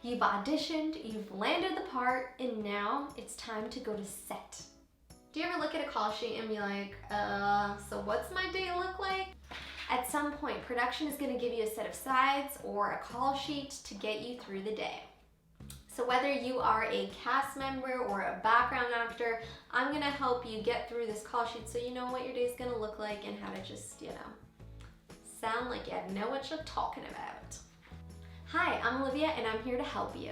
You've auditioned, you've landed the part, and now it's time to go to set. Do you ever look at a call sheet and be like, so what's my day look like? At some point, production is gonna give you a set of sides or a call sheet to get you through the day. So whether you are a cast member or a background actor, I'm gonna help you get through this call sheet so you know what your day's gonna look like and how to just, sound like you know what you're talking about. Hi, I'm Olivia and I'm here to help you.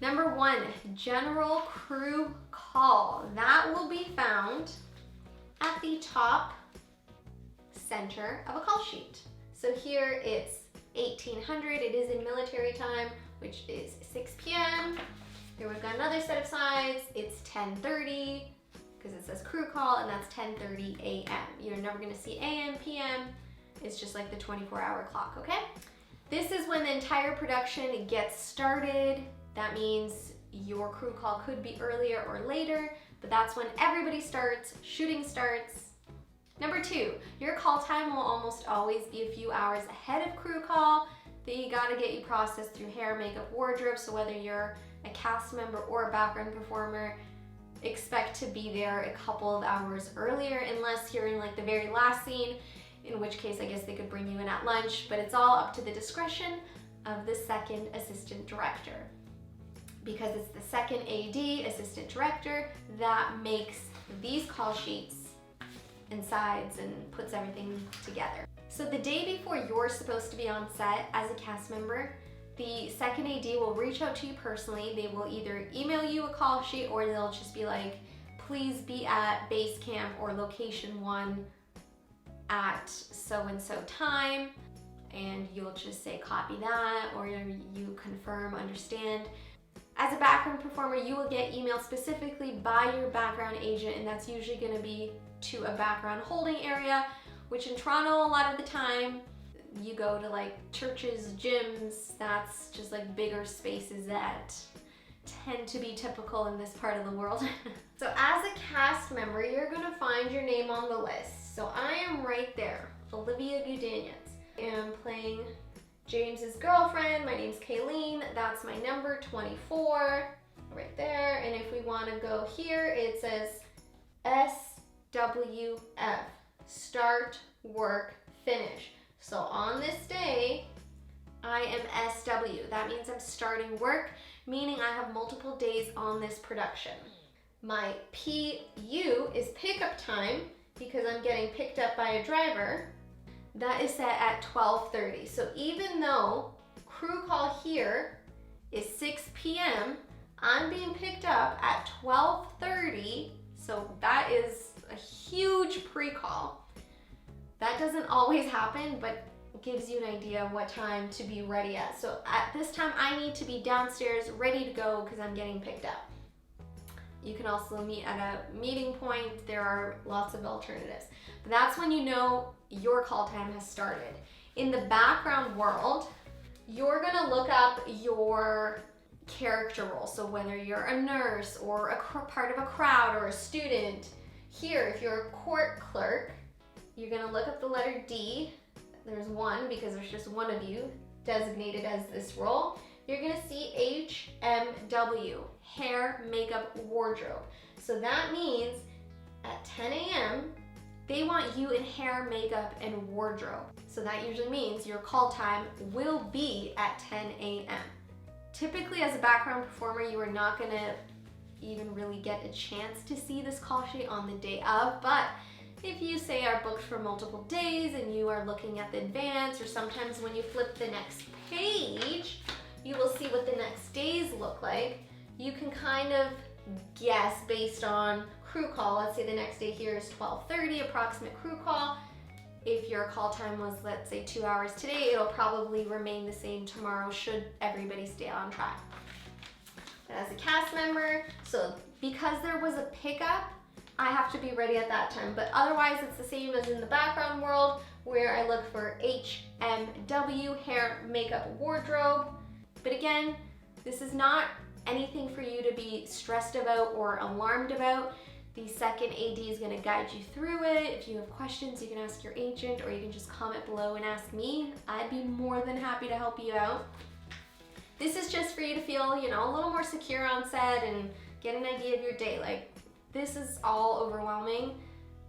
Number 1, general crew call. That will be found at the top center of a call sheet. So here it's 1800, it is in military time, which is 6 p.m. Here we've got another set of sides, it's 10:30, because it says crew call, and that's 10:30 a.m. You're never gonna see a.m., p.m., it's just like the 24-hour clock, okay? This is when the entire production gets started. That means your crew call could be earlier or later, but that's when everybody starts, shooting starts. Number 2, your call time will almost always be a few hours ahead of crew call. They gotta get you processed through hair, makeup, wardrobe, so whether you're a cast member or a background performer, expect to be there a couple of hours earlier, unless you're in like the very last scene, in which case I guess they could bring you in at lunch, but it's all up to the discretion of the second assistant director. Because it's the second AD, assistant director, that makes these call sheets and sides and puts everything together. So the day before you're supposed to be on set as a cast member, the second AD will reach out to you personally. They will either email you a call sheet or they'll just be like, please be at base camp or location 1 at so-and-so time, and you'll just say copy that, or you confirm, understand. As a background performer, you will get emailed specifically by your background agent, and that's usually going to be to a background holding area, which in Toronto a lot of the time you go to like churches, gyms, that's just like bigger spaces that tend to be typical in this part of the world. So as a cast member, you're going to find your name on the list. So I am right there, Olivia Gudaniec. I am playing James's girlfriend. My name's Kayleen. That's my number 24 right there. And if we want to go here, it says SWF, start, work, finish. So on this day, I am SW. That means I'm starting work, meaning I have multiple days on this production. My PU is pickup time, because I'm getting picked up by a driver. That is set at 12:30. So even though crew call here is 6 p.m., I'm being picked up at 12:30. So that is a huge pre-call. That doesn't always happen, but it gives you an idea of what time to be ready at. So at this time, I need to be downstairs ready to go because I'm getting picked up. You can also meet at a meeting point. There are lots of alternatives. But that's when you know your call time has started. In the background world, you're gonna look up your character role. So whether you're a nurse or a part of a crowd or a student. Here, if you're a court clerk, you're gonna look up the letter D. There's 1 because there's just one of you designated as this role. You're gonna see HMW, hair, makeup, wardrobe. So that means at 10 a.m., they want you in hair, makeup, and wardrobe. So that usually means your call time will be at 10 a.m. Typically, as a background performer, you are not gonna even really get a chance to see this call sheet on the day of, but if you say are booked for multiple days and you are looking at the advance, or sometimes when you flip the next page, you will see what the next days look like. You can kind of guess based on crew call. Let's say the next day here is 12:30, approximate crew call. If your call time was, let's say, 2 hours today, it'll probably remain the same tomorrow should everybody stay on track. But as a cast member, so because there was a pickup, I have to be ready at that time. But otherwise, it's the same as in the background world, where I look for HMW, hair, makeup, wardrobe. But again, this is not anything for you to be stressed about or alarmed about. The second AD is going to guide you through it. If you have questions, you can ask your agent, or you can just comment below and ask me. I'd be more than happy to help you out. This is just for you to feel, you know, a little more secure on set and get an idea of your day. Like, this is all overwhelming.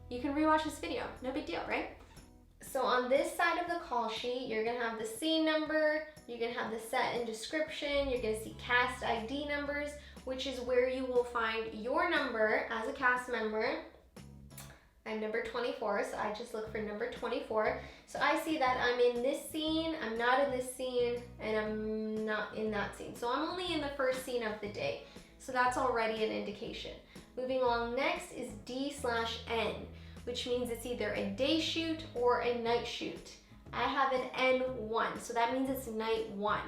You can rewatch this video, no big deal, right? So on this side of the call sheet, you're gonna have the scene number, you're gonna have the set and description, you're gonna see cast ID numbers, which is where you will find your number as a cast member. I'm number 24, so I just look for number 24. So I see that I'm in this scene, I'm not in this scene, and I'm not in that scene. So I'm only in the first scene of the day. So that's already an indication. Moving along, next is D/N, which means it's either a day shoot or a night shoot. I have an N1, so that means it's night 1.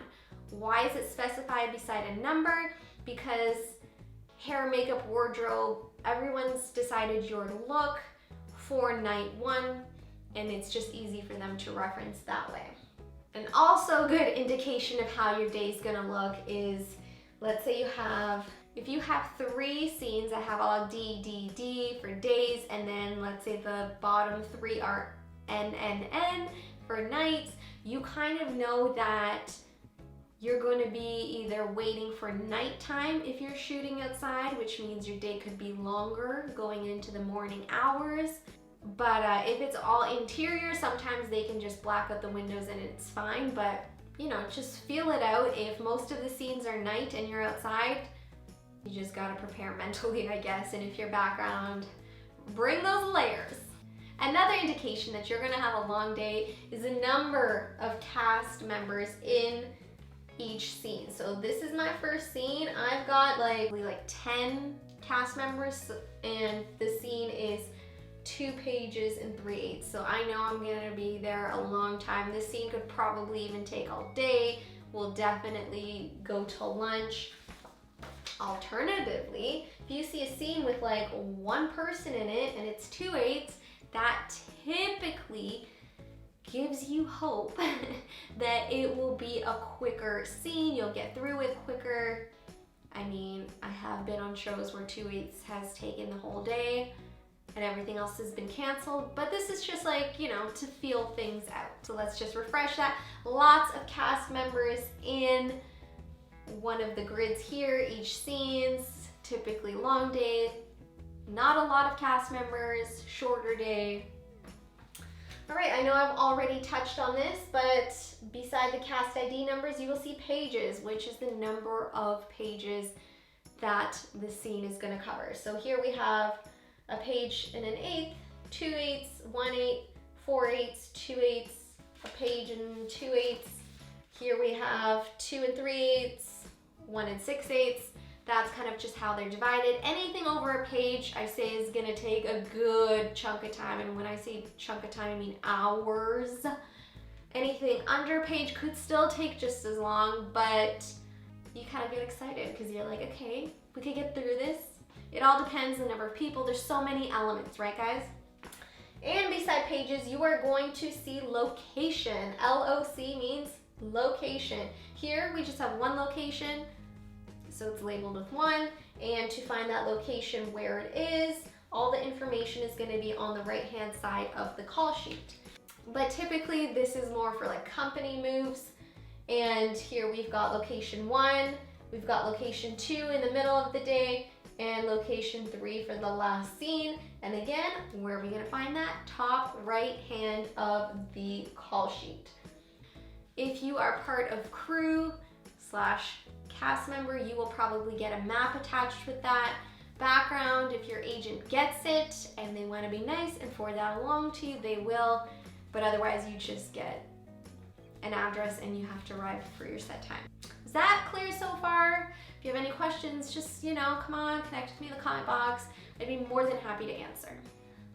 Why is it specified beside a number? Because hair, makeup, wardrobe, everyone's decided your look for night 1, and it's just easy for them to reference that way. And also a good indication of how your day's gonna look is, let's say if you have 3 scenes that have all D, D, D for days, and then let's say the bottom 3 are N, N, N for nights, you kind of know that you're going to be either waiting for nighttime if you're shooting outside, which means your day could be longer going into the morning hours. But if it's all interior, sometimes they can just black out the windows and it's fine. But, you know, just feel it out. If most of the scenes are night and you're outside, you just gotta prepare mentally, I guess. And if your background, bring those layers. Another indication that you're gonna have a long day is the number of cast members in each scene. So this is my first scene. I've got like 10 cast members, and the scene is 2 pages and 3/8. So I know I'm gonna be there a long time. This scene could probably even take all day. We'll definitely go to lunch. Alternatively, if you see a scene with like 1 person in it and it's 2/8, that typically gives you hope that it will be a quicker scene. You'll get through it quicker. I mean, I have been on shows where 2/8 has taken the whole day and everything else has been canceled, but this is just like, you know, to feel things out. So let's just refresh that. Lots of cast members in one of the grids here. Each scene's typically long day, not a lot of cast members, shorter day. All right, I know I've already touched on this, but beside the cast ID numbers, you will see pages, which is the number of pages that the scene is gonna cover. So here we have a page and an 1/8, 2/8, 1/8, 4/8, 2/8, a page and 2/8. Here we have 2 and 3/8, 1 and 6/8. That's kind of just how they're divided. Anything over a page, I say, is gonna take a good chunk of time. And when I say chunk of time, I mean hours. Anything under a page could still take just as long, but you kind of get excited because you're like, okay, we could get through this. It all depends on the number of people. There's so many elements, right guys? And beside pages, you are going to see location. LOC means location. Here, we just have 1 location, so it's labeled with 1, and to find that location where it is, all the information is gonna be on the right-hand side of the call sheet. But typically, this is more for like company moves, and here we've got location 1, we've got location 2 in the middle of the day, and location 3 for the last scene. And again, where are we gonna find that? Top right hand of the call sheet. If you are part of crew / cast member, you will probably get a map attached with that. Background, if your agent gets it and they wanna be nice and forward that along to you, they will. But otherwise, you just get an address and you have to arrive for your set time. Is that clear so far? If you have any questions, just, you know, come on, connect with me in the comment box. I'd be more than happy to answer.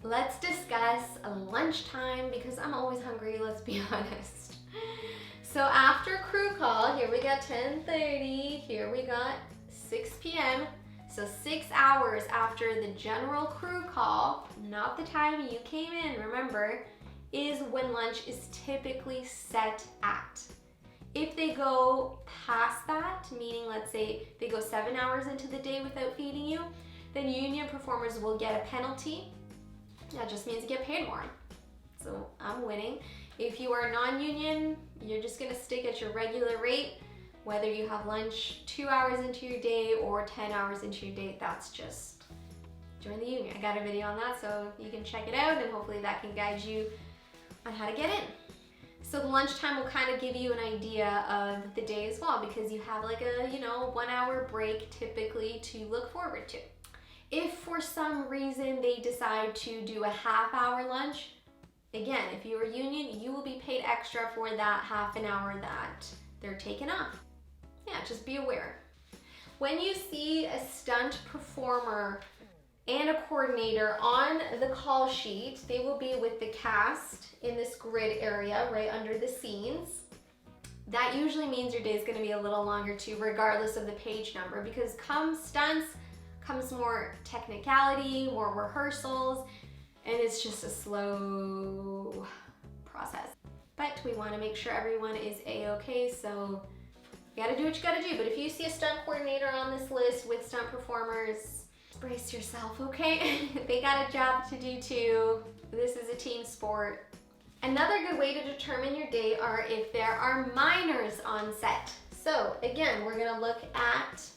Let's discuss lunchtime because I'm always hungry, let's be honest. So after crew call, here we got 10:30, here we got 6 p.m. So 6 hours after the general crew call, not the time you came in, remember, is when lunch is typically set at. If they go past that, meaning let's say they go 7 hours into the day without feeding you, then union performers will get a penalty. That just means you get paid more. So I'm winning. If you are non-union, you're just gonna stick at your regular rate. Whether you have lunch 2 hours into your day or 10 hours into your day, that's just join the union. I got a video on that, so you can check it out, and hopefully that can guide you on how to get in. So the lunchtime will kind of give you an idea of the day as well, because you have like a, 1 hour break typically to look forward to. If for some reason they decide to do a half-hour lunch, again, if you're a union, you will be paid extra for that half an hour that they're taking off. Yeah, just be aware. When you see a stunt performer and a coordinator on the call sheet, they will be with the cast in this grid area right under the scenes. That usually means your day is going to be a little longer too, regardless of the page number, because come stunts comes more technicality, more rehearsals, and it's just a slow process. But we want to make sure everyone is a-okay, so you gotta do what you gotta do. But if you see a stunt coordinator on this list with stunt performers, brace yourself, okay? They got a job to do too. This is a team sport. Another good way to determine your day are if there are minors on set. So again, we're gonna look at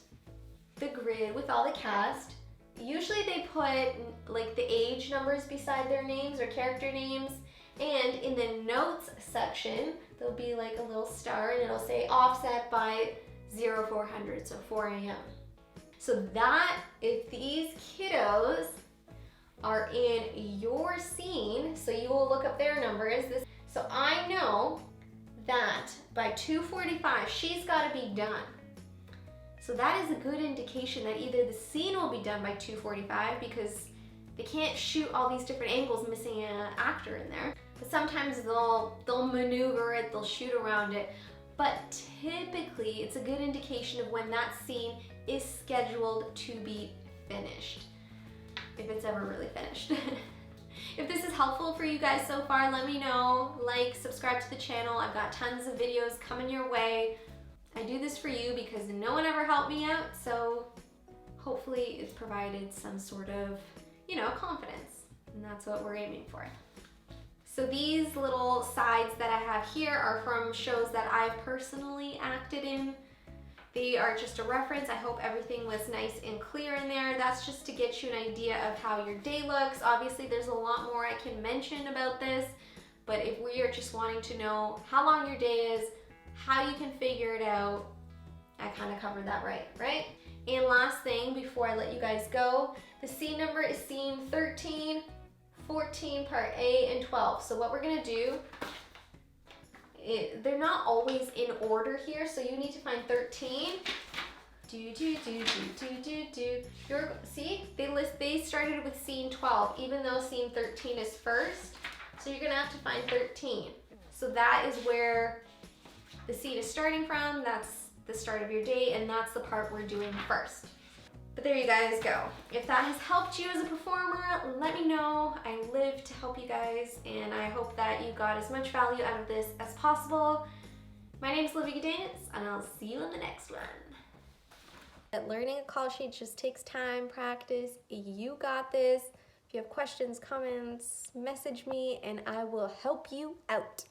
the grid with all the cast. Usually they put like the age numbers beside their names or character names, and in the notes section, there'll be like a little star and it'll say offset by 0400, so 4 a.m. So that if these kiddos are in your scene, so you will look up their numbers. So I know that by 2:45, she's gotta be done. So that is a good indication that either the scene will be done by 2:45 because they can't shoot all these different angles missing an actor in there. But sometimes they'll maneuver it, they'll shoot around it. But typically it's a good indication of when that scene is scheduled to be finished, if it's ever really finished. If this is helpful for you guys so far, let me know. Like, subscribe to the channel. I've got tons of videos coming your way. I do this for you because no one ever helped me out, so hopefully it's provided some sort of, confidence, and that's what we're aiming for. So these little sides that I have here are from shows that I've personally acted in. They are just a reference. I hope everything was nice and clear in there. That's just to get you an idea of how your day looks. Obviously, there's a lot more I can mention about this, but if we are just wanting to know how long your day is, how you can figure it out, I kind of covered that right? And last thing before I let you guys go, the scene number is scene 13, 14, part A, and 12. So what we're gonna do, they're not always in order here, so you need to find 13. See, they started with scene 12, even though scene 13 is first. So you're gonna have to find 13. So that is where the scene is starting from. That's the start of your day, and that's the part we're doing first. But there you guys go. If that has helped you as a performer, let me know. I live to help you guys, and I hope that you got as much value out of this as possible. My name is Olivia Gudaniec, and I'll see you in the next one. Learning a call sheet just takes time, practice. You got this. If you have questions, comments, message me, and I will help you out.